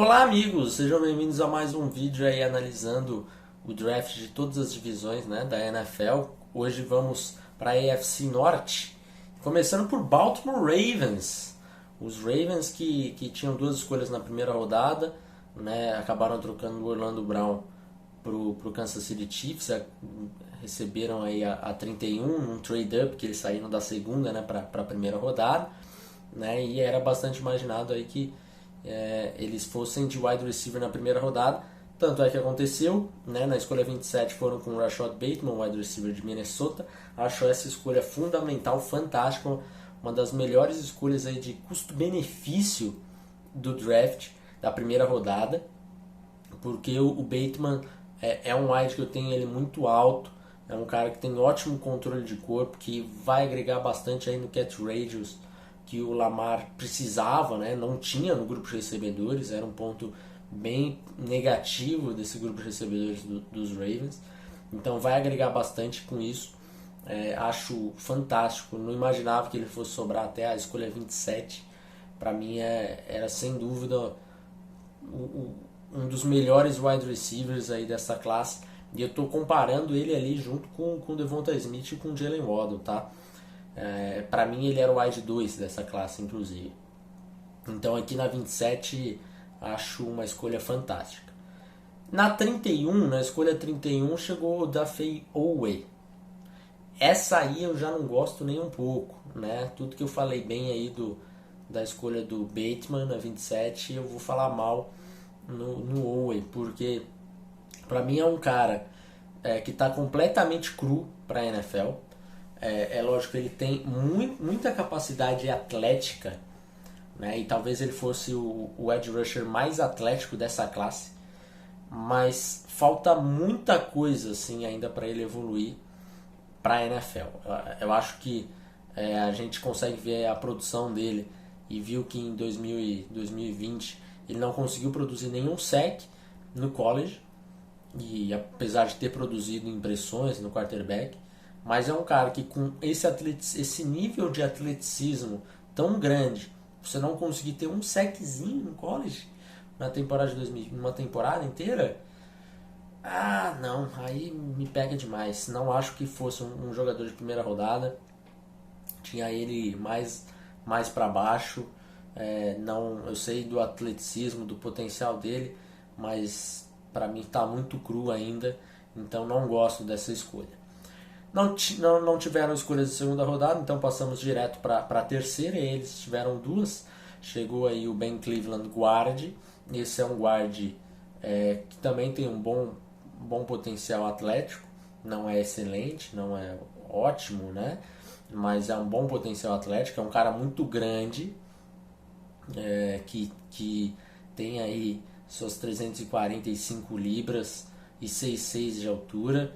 Olá amigos, sejam bem-vindos a mais um vídeo aí analisando o draft de todas as divisões, né, da NFL. Hoje vamos para a AFC Norte, começando por Baltimore Ravens. Os Ravens que tinham duas escolhas na primeira rodada, né, acabaram trocando o Orlando Brown pro Kansas City Chiefs, receberam aí a 31, um trade-up que eles saíram da segunda, né, para a primeira rodada, né, e era bastante imaginado aí que eles fossem de wide receiver na primeira rodada. Tanto é que aconteceu, né? Na escolha 27 foram com o Rashad Bateman, wide receiver de Minnesota. Acho essa escolha fundamental, fantástica, uma das melhores escolhas aí de custo-benefício do draft da primeira rodada, porque o Bateman é um wide que eu tenho ele muito alto, é um cara que tem ótimo controle de corpo, que vai agregar bastante aí no catch radius que o Lamar precisava, né? Não tinha no grupo de recebedores, era um ponto bem negativo desse grupo de recebedores dos Ravens, então vai agregar bastante com isso. Acho fantástico, não imaginava que ele fosse sobrar até a escolha 27. Para mim era sem dúvida um dos melhores wide receivers aí dessa classe, e eu estou comparando ele ali junto com o Devonta Smith e com o Jalen Waddle, tá? Para mim ele era o wide 2 dessa classe, inclusive. Então aqui na 27 acho uma escolha fantástica. Na 31, na escolha 31, chegou o Dafay Oweh. Essa aí eu já não gosto nem um pouco, né? Tudo que eu falei bem aí da escolha do Bateman na 27, eu vou falar mal no Oweh, porque para mim é um cara que está completamente cru para a NFL. É lógico que ele tem muita capacidade atlética, né? E talvez ele fosse o edge rusher mais atlético dessa classe, mas falta muita coisa assim ainda para ele evoluir para a NFL. Eu acho que a gente consegue ver a produção dele e viu que em 2020 ele não conseguiu produzir nenhum sack no college, e apesar de ter produzido impressões no quarterback, mas é um cara que com esse nível de atleticismo tão grande, você não conseguir ter um sackzinho no college na temporada de 2000, numa temporada inteira, não, aí me pega demais. Não acho que fosse um jogador de primeira rodada. Tinha ele mais para baixo. Não, eu sei do atleticismo, do potencial dele, mas para mim está muito cru ainda, então não gosto dessa escolha. Não tiveram escolhas de segunda rodada, então passamos direto para a terceira. Eles tiveram duas. Chegou aí o Ben Cleveland, guard. Esse é um guard que também tem um bom potencial atlético. Não é excelente, não é ótimo, né? Mas é um bom potencial atlético. É um cara muito grande, que tem aí suas 345 libras e 6'6 de altura.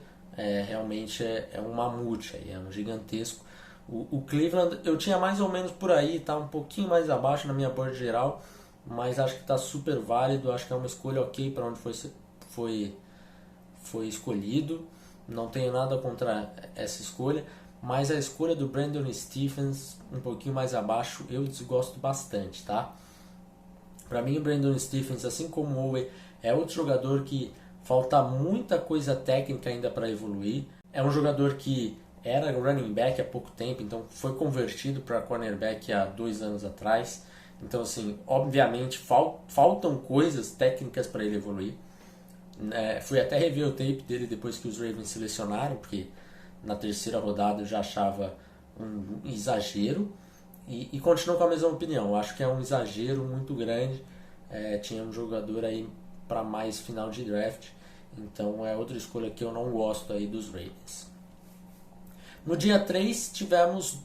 Realmente é um mamute, é um gigantesco. O Cleveland eu tinha mais ou menos por aí, tá um pouquinho mais abaixo na minha board geral, mas acho que está super válido, acho que é uma escolha ok para onde foi escolhido. Não tenho nada contra essa escolha, mas a escolha do Brandon Stephens um pouquinho mais abaixo eu desgosto bastante, tá? Para mim o Brandon Stephens, assim como o Oweh, é outro jogador que falta muita coisa técnica ainda para evoluir. É um jogador que era running back há pouco tempo, então foi convertido para cornerback há 2 anos atrás. Então, assim, obviamente faltam coisas técnicas para ele evoluir. Fui até rever o tape dele depois que os Ravens selecionaram, porque na terceira rodada eu já achava um exagero. E continuo com a mesma opinião. Eu acho que é um exagero muito grande. Tinha um jogador aí para mais final de draft, então é outra escolha que eu não gosto aí dos Ravens. No dia 3 tivemos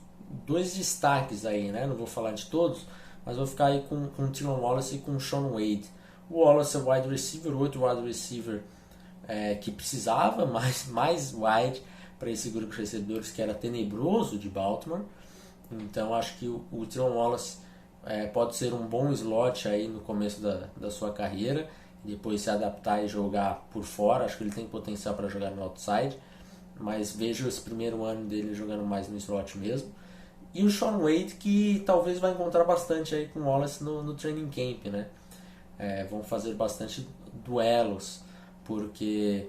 2 destaques aí, né? Não vou falar de todos, mas vou ficar aí com o Tylan Wallace e com o Shaun Wade. O Wallace é wide receiver, outro wide receiver que precisava mais wide para esse grupo de recebedores que era tenebroso de Baltimore. Então acho que o Tylan Wallace pode ser um bom slot aí no começo da sua carreira, e depois se adaptar e jogar por fora. Acho que ele tem potencial para jogar no outside, mas vejo esse primeiro ano dele jogando mais no slot mesmo. E o Shaun Wade, que talvez vai encontrar bastante aí com o Wallace no training camp, né? vão fazer bastante duelos, porque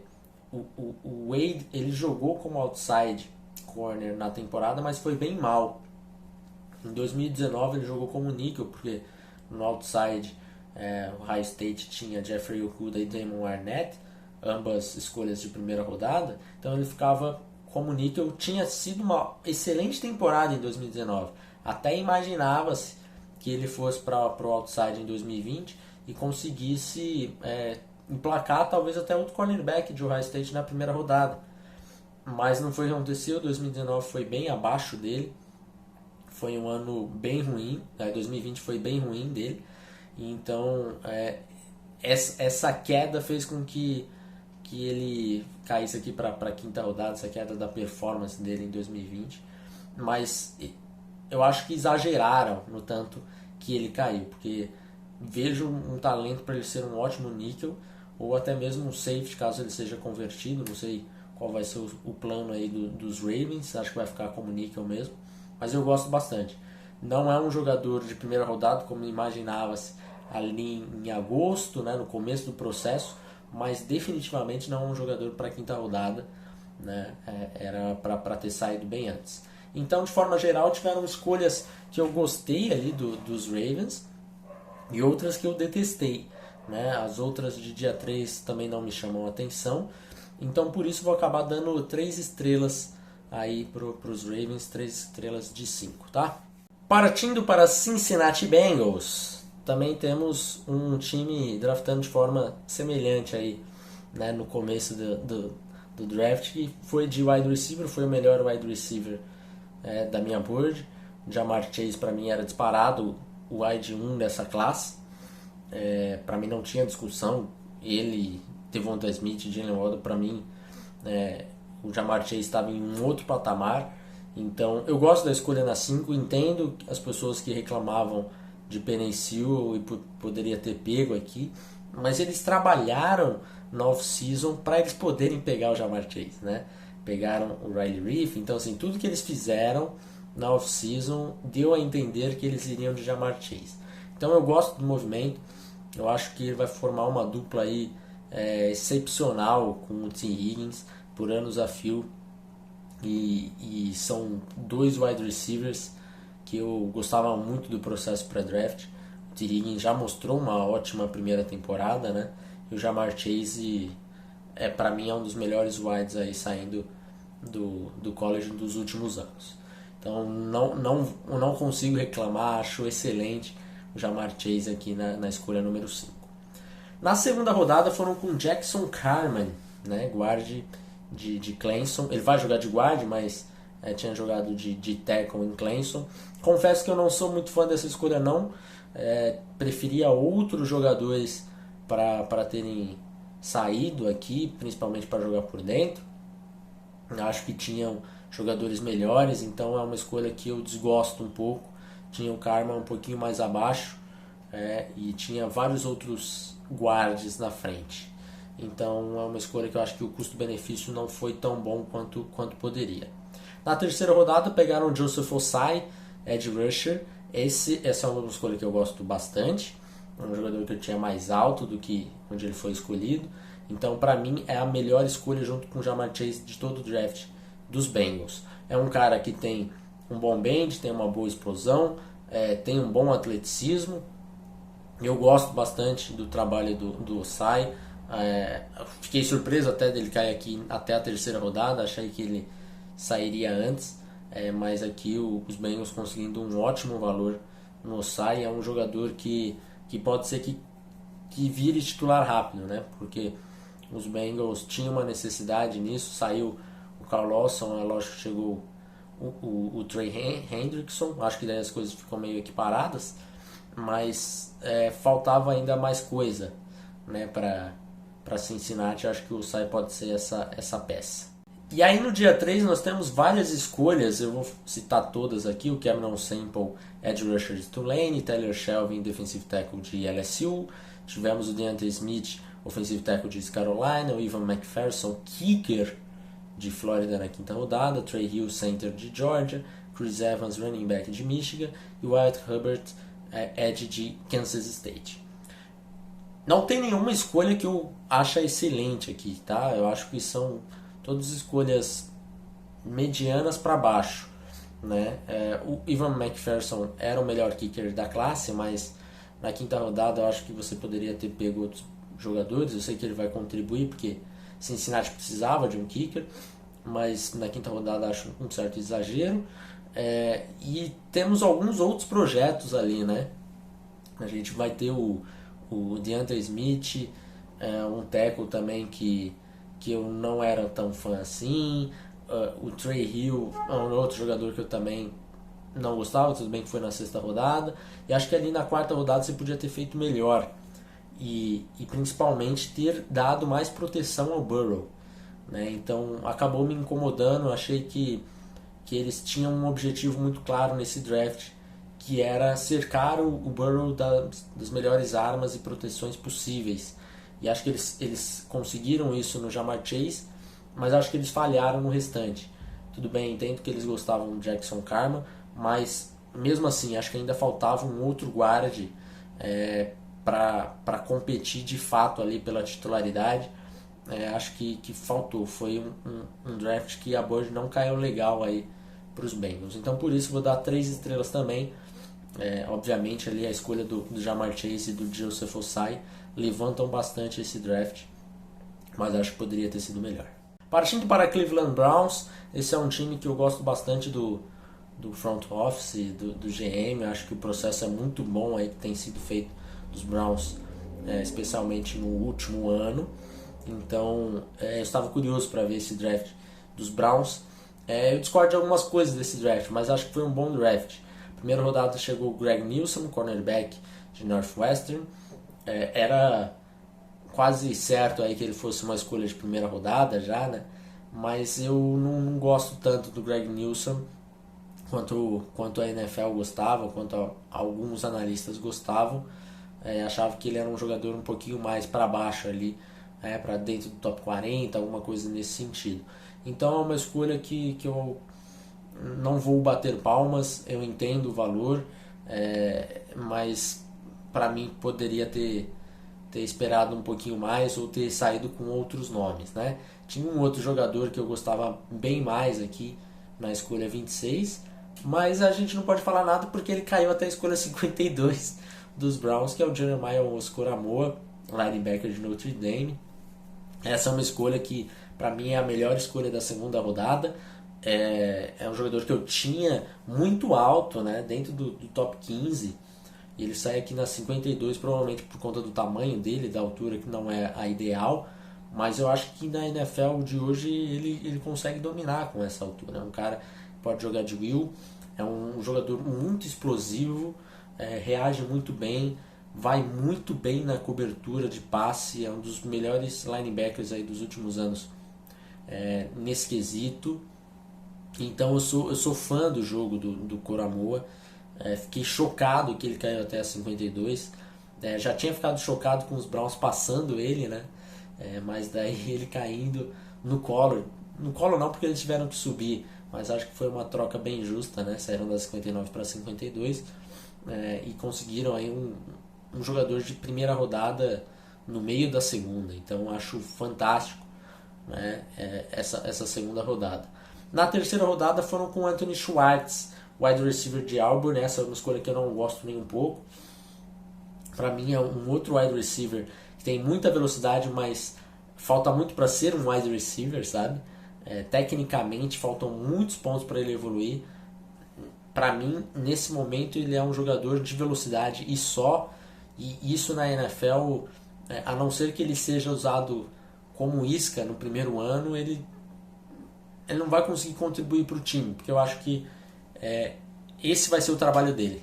o Wade ele jogou como outside corner na temporada, mas foi bem mal. Em 2019 ele jogou como nickel, porque no outside o Ohio State tinha Jeffrey Okuda e Damon Arnett, ambas escolhas de primeira rodada, então ele ficava como nickel. Tinha sido uma excelente temporada em 2019, até imaginava-se que ele fosse para o outside em 2020 e conseguisse emplacar talvez até outro cornerback de Ohio State na primeira rodada, mas não foi o que aconteceu. 2019 foi bem abaixo dele, foi um ano bem ruim, 2020 foi bem ruim dele, então essa queda fez com que ele caísse aqui para a quinta rodada, essa queda da performance dele em 2020, mas eu acho que exageraram no tanto que ele caiu, porque vejo um talento para ele ser um ótimo níquel, ou até mesmo um safety caso ele seja convertido. Não sei qual vai ser o plano aí dos Ravens, acho que vai ficar como níquel mesmo, mas eu gosto bastante. Não é um jogador de primeira rodada como imaginava-se ali em agosto, né, no começo do processo, mas definitivamente não é um jogador para quinta rodada, né, era para ter saído bem antes. Então, de forma geral, tiveram escolhas que eu gostei ali dos Ravens e outras que eu detestei, né? As outras de dia 3 também não me chamam a atenção, então por isso vou acabar dando 3 estrelas aí para os Ravens, 3 estrelas de 5, tá? Partindo para Cincinnati Bengals, também temos um time draftando de forma semelhante aí, né, no começo do draft, que foi de wide receiver, foi o melhor wide receiver da minha board. Ja'Marr Chase para mim era disparado o wide 1 dessa classe, para mim não tinha discussão. Ele, Devonta Smith e Jalen Waddle, para mim o Ja'Marr Chase estava em um outro patamar. Então eu gosto da escolha na 5, entendo as pessoas que reclamavam de Penei Sewell e poderia ter pego aqui, mas eles trabalharam na off-season para eles poderem pegar o Ja'Marr Chase, né? Pegaram o Riley Reiff, então assim, tudo que eles fizeram na off-season deu a entender que eles iriam de Ja'Marr Chase. Então eu gosto do movimento, eu acho que ele vai formar uma dupla aí excepcional com o T. Higgins por anos a fio, e são 2 wide receivers que eu gostava muito do processo pré-draft. O T. Higgins já mostrou uma ótima primeira temporada, né? E o Ja'Marr Chase para mim é um dos melhores wides aí saindo do college dos últimos anos. Então não consigo reclamar, acho excelente o Ja'Marr Chase aqui na escolha número 5. Na segunda rodada foram com Jackson Carman, né, guarde de Clemson. Ele vai jogar de guarde, mas tinha jogado de tackle em Clemson. Confesso que eu não sou muito fã dessa escolha não, preferia outros jogadores para terem saído aqui, principalmente para jogar por dentro. Acho que tinham jogadores melhores, então é uma escolha que eu desgosto um pouco. Tinha o Carman um pouquinho mais abaixo, e tinha vários outros guardes na frente. Então é uma escolha que eu acho que o custo-benefício não foi tão bom quanto poderia. Na terceira rodada pegaram Joseph Ossai, edge rusher. Essa é uma escolha que eu gosto bastante. É um jogador que eu tinha mais alto do que onde ele foi escolhido. Então para mim é a melhor escolha junto com o Ja'Marr Chase de todo o draft dos Bengals. É um cara que tem um bom bend, tem uma boa explosão, tem um bom atleticismo. Eu gosto bastante do trabalho do Ossai. Fiquei surpreso até dele cair aqui até a terceira rodada, achei que ele sairia antes, mas aqui os Bengals conseguindo um ótimo valor no Ossai. É um jogador que pode ser que vire titular rápido, né? Porque os Bengals tinham uma necessidade nisso. Saiu o Carl Lawson, é lógico que chegou o Trey Hendrickson. Acho que daí as coisas ficam meio equiparadas, mas faltava ainda mais coisa, né, para Cincinnati. Acho que o Ossai pode ser essa peça. E aí no dia 3 nós temos várias escolhas, eu vou citar todas aqui. O Cameron Sample, edge rusher de Tulane, Tyler Shelvin, defensive tackle de LSU, tivemos o DeAndre Smith, offensive tackle de East Carolina, o Ivan McPherson, kicker de Flórida na quinta rodada, Trey Hill, center de Georgia, Chris Evans, running back de Michigan, e Wyatt Hubbard, edge de Kansas State. Não tem nenhuma escolha que eu ache excelente aqui, tá? Eu acho que são todas escolhas medianas para baixo, né? O Ivan McPherson era o melhor kicker da classe, mas na quinta rodada eu acho que você poderia ter pego outros jogadores. Eu sei que ele vai contribuir porque Cincinnati precisava de um kicker, mas na quinta rodada acho um certo exagero. E temos alguns outros projetos ali, né? A gente vai ter o DeAndre Smith, um tackle também que eu não era tão fã assim. O Trey Hill é um outro jogador que eu também não gostava, tudo bem que foi na sexta rodada. E acho que ali na quarta rodada você podia ter feito melhor. E principalmente ter dado mais proteção ao Burrow. Né? Então acabou me incomodando, achei que eles tinham um objetivo muito claro nesse draft, que era cercar o Burrow das melhores armas e proteções possíveis. E acho que eles conseguiram isso no Ja'Marr Chase, mas acho que eles falharam no restante. Tudo bem, entendo que eles gostavam do Jackson Carman, mas mesmo assim acho que ainda faltava um outro guard para competir de fato ali pela titularidade. Acho que faltou. Foi um draft que a board não caiu legal aí para os Bengals. Então por isso vou dar 3 estrelas também. Obviamente ali a escolha do Ja'Marr Chase e do Joseph Ossai levantam bastante esse draft, mas acho que poderia ter sido melhor. Partindo para Cleveland Browns, esse é um time que eu gosto bastante do front office, do GM. Acho que o processo é muito bom aí que tem sido feito dos Browns, especialmente no último ano. Então eu estava curioso para ver esse draft dos Browns. Eu discordo de algumas coisas desse draft, mas acho que foi um bom draft. Primeira rodada chegou o Greg Nilsson, cornerback de Northwestern. Era quase certo aí que ele fosse uma escolha de primeira rodada já, né? Mas eu não gosto tanto do Greg Nilsson quanto a NFL gostava, quanto alguns analistas gostavam. Achava que ele era um jogador um pouquinho mais para baixo ali, para dentro do top 40, alguma coisa nesse sentido. Então é uma escolha que eu não vou bater palmas, eu entendo o valor, mas para mim poderia ter esperado um pouquinho mais ou ter saído com outros nomes, né? Tinha um outro jogador que eu gostava bem mais aqui na escolha 26, mas a gente não pode falar nada porque ele caiu até a escolha 52 dos Browns, que é o Jeremiah Owusu-Koramoah, linebacker de Notre Dame. Essa é uma escolha que para mim é a melhor escolha da segunda rodada. É um jogador que eu tinha muito alto, né, dentro do top 15, e ele sai aqui na 52 provavelmente por conta do tamanho dele, da altura que não é a ideal, mas eu acho que na NFL de hoje ele consegue dominar com essa altura. É um cara que pode jogar de will, é um jogador muito explosivo, reage muito bem, vai muito bem na cobertura de passe, é um dos melhores linebackers aí dos últimos anos nesse quesito. Então eu sou fã do jogo do Koramoah. Fiquei chocado que ele caiu até a 52. Já tinha ficado chocado com os Browns passando ele, né? Mas daí ele caindo no colo. No colo não, porque eles tiveram que subir, mas acho que foi uma troca bem justa, né? Saíram das 59 para 52 e conseguiram aí um jogador de primeira rodada no meio da segunda. Então acho fantástico, né? Essa segunda rodada. Na terceira rodada foram com Anthony Schwartz, wide receiver de Auburn. Essa é uma escolha que eu não gosto nem um pouco. Para mim é um outro wide receiver que tem muita velocidade, mas falta muito para ser um wide receiver, sabe? Tecnicamente faltam muitos pontos para ele evoluir. Para mim, nesse momento, ele é um jogador de velocidade e só. E isso na NFL, a não ser que ele seja usado como isca no primeiro ano, ele não vai conseguir contribuir para o time, porque eu acho que esse vai ser o trabalho dele.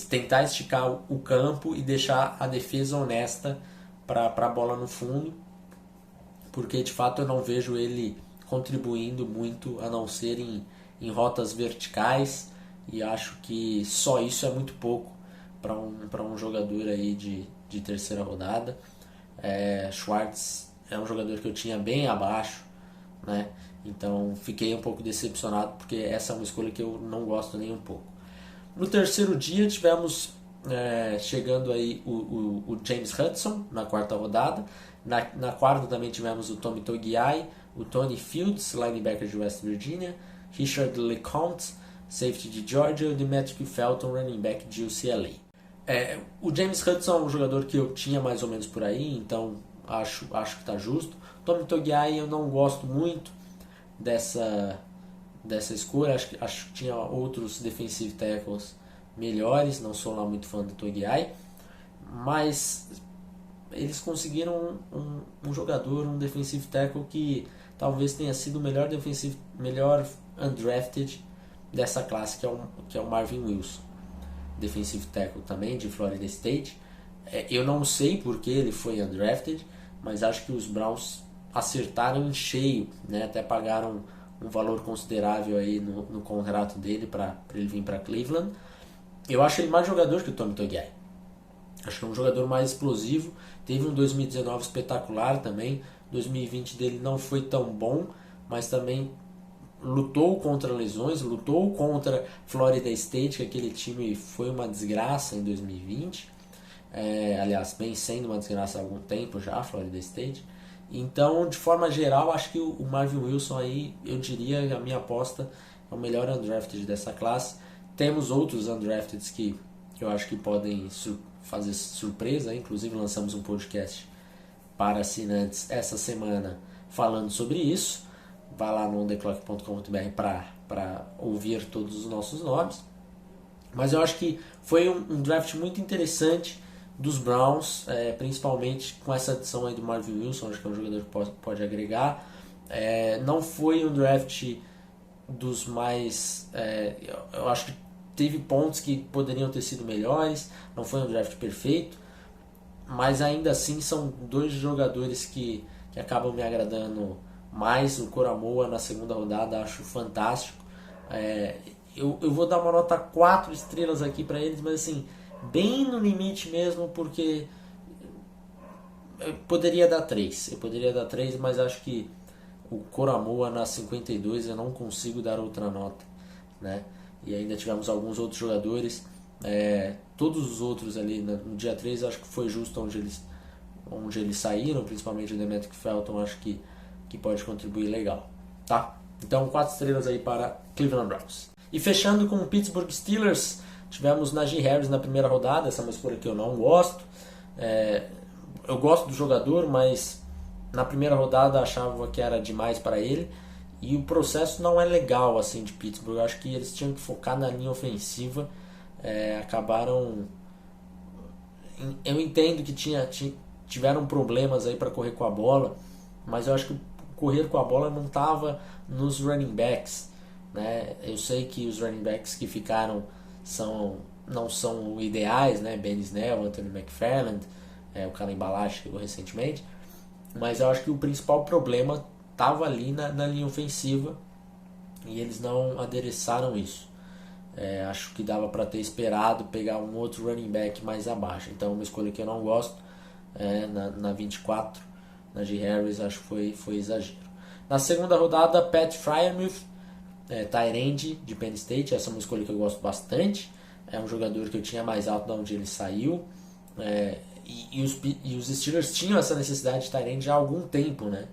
Tentar esticar o campo e deixar a defesa honesta para a bola no fundo, porque de fato eu não vejo ele contribuindo muito, a não ser em rotas verticais, e acho que só isso é muito pouco para um jogador aí de terceira rodada. Schwartz é um jogador que eu tinha bem abaixo, né? Então fiquei um pouco decepcionado porque essa é uma escolha que eu não gosto nem um pouco. No terceiro dia tivemos chegando aí o James Hudson na quarta rodada. Na quarta também tivemos o Tommy Togiai, o Tony Fields, linebacker de West Virginia, Richard LeCompte, safety de Georgia, e o Demetric Felton, running back de UCLA. O James Hudson é um jogador que eu tinha mais ou menos por aí, então acho que está justo. Tommy Togiai eu não gosto muito dessa escolha, acho que tinha outros defensive tackles melhores, não sou lá muito fã do Togiai, mas eles conseguiram um jogador, um defensive tackle que talvez tenha sido o melhor undrafted dessa classe, que é o Marvin Wilson, defensive tackle também de Florida State. Eu não sei porque ele foi undrafted, mas acho que os Browns acertaram em cheio, né? Até pagaram um valor considerável aí no contrato dele para ele vir para Cleveland. Eu acho ele mais jogador que o Tommy Togiai. Acho que é um jogador mais explosivo. Teve um 2019 espetacular também. 2020 dele não foi tão bom, mas também lutou contra lesões, lutou contra Florida State, que aquele time foi uma desgraça em 2020. Aliás, vem sendo uma desgraça há algum tempo já, Florida State. Então, de forma geral, acho que o Marvin Wilson aí, eu diria que a minha aposta é o melhor undrafted dessa classe. Temos outros undrafteds que eu acho que podem fazer surpresa, inclusive lançamos um podcast para assinantes essa semana falando sobre isso. Vai lá no ontheclock.com.br para ouvir todos os nossos nomes. Mas eu acho que foi um draft muito interessante dos Browns, principalmente com essa adição aí do Marvin Wilson, acho que é um jogador que pode agregar. Não foi um draft dos mais... eu acho que teve pontos que poderiam ter sido melhores, não foi um draft perfeito, mas ainda assim são dois jogadores que acabam me agradando mais. O Koramoah na segunda rodada acho fantástico. Eu vou dar uma nota 4 estrelas aqui para eles, mas assim, bem no limite mesmo, porque eu poderia dar 3, mas acho que o Koramoah na 52 eu não consigo dar outra nota, né? E ainda tivemos alguns outros jogadores, todos os outros ali no dia 3 acho que foi justo onde eles saíram, principalmente o Demetric Felton, acho que pode contribuir legal, tá? Então 4 estrelas aí para Cleveland Browns. E fechando com o Pittsburgh Steelers, tivemos Najee Harris na primeira rodada. Essa é uma escolha que eu não gosto. Eu gosto do jogador, mas na primeira rodada achava que era demais para ele. E o processo não é legal assim de Pittsburgh. Eu acho que eles tinham que focar na linha ofensiva. Acabaram... Eu entendo que tiveram problemas aí para correr com a bola, mas eu acho que correr com a bola não estava nos running backs, né? Eu sei que os running backs que ficaram não são ideais, né? Ben Snell, Anthony McFarland, o Kalen Ballage chegou recentemente, mas eu acho que o principal problema estava ali na linha ofensiva e eles não adereçaram isso. Acho que dava para ter esperado pegar um outro running back mais abaixo. Então uma escolha que eu não gosto, na 24, Najee Harris, acho que foi exagero. Na segunda rodada, Pat Freiermuth, tight end de Penn State. Essa é uma escolha que eu gosto bastante. É um jogador que eu tinha mais alto de onde ele saiu. E os Steelers tinham essa necessidade de tight end há algum tempo, né?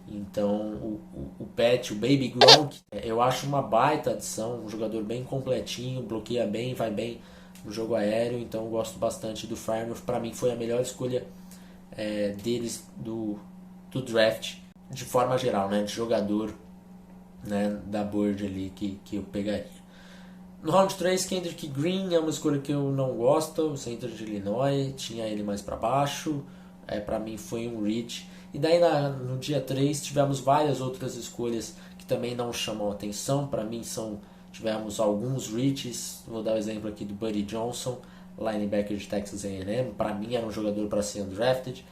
Então o Pat, o Baby Gronk, eu acho uma baita adição, um jogador bem completinho, bloqueia bem, vai bem no jogo aéreo, então eu gosto bastante do Freiermuth. Para mim foi a melhor escolha deles do draft, de forma geral, né, de jogador, né, da board ali que eu pegaria. No round 3, Kendrick Green é uma escolha que eu não gosto, o center de Illinois, tinha ele mais para baixo, para mim foi um reach. E daí no dia 3 tivemos várias outras escolhas que também não chamam atenção. Para mim tivemos alguns reaches. Vou dar o exemplo aqui do Buddy Johnson, linebacker de Texas A&M. Para mim era um jogador para ser undrafted.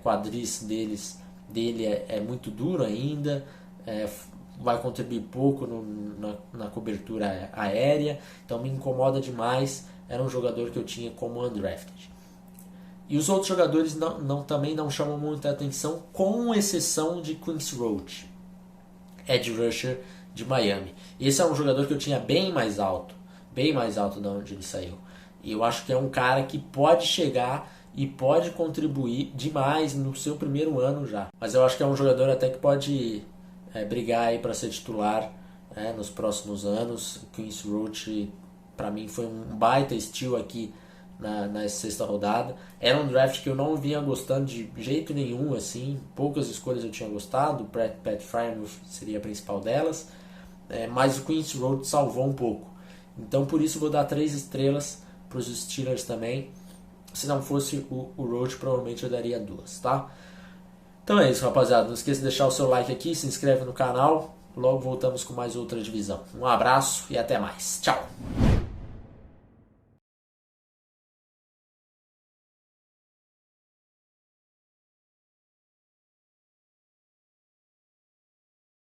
Quadris dele é muito duro ainda. Vai contribuir pouco na cobertura aérea. Então me incomoda demais. Era um jogador que eu tinha como undrafted. E os outros jogadores também não chamam muita atenção, com exceção de Quincy Roach, edge rusher de Miami. Esse é um jogador que eu tinha bem mais alto de onde ele saiu. E eu acho que é um cara que pode chegar e pode contribuir demais no seu primeiro ano já. Mas eu acho que é um jogador até que pode brigar aí para ser titular nos próximos anos. O Quincy Roach, para mim, foi um baita steal aqui na sexta rodada. Era um draft que eu não vinha gostando de jeito nenhum, assim. Poucas escolhas eu tinha gostado. O Pat Frymouth seria a principal delas. Mas o Quincy Roach salvou um pouco. Então por isso vou dar 3 estrelas para os Steelers também. Se não fosse o Roach, provavelmente eu daria 2, tá? Então é isso, rapaziada. Não esqueça de deixar o seu like aqui, se inscreve no canal. Logo voltamos com mais outra divisão. Um abraço e até mais. Tchau!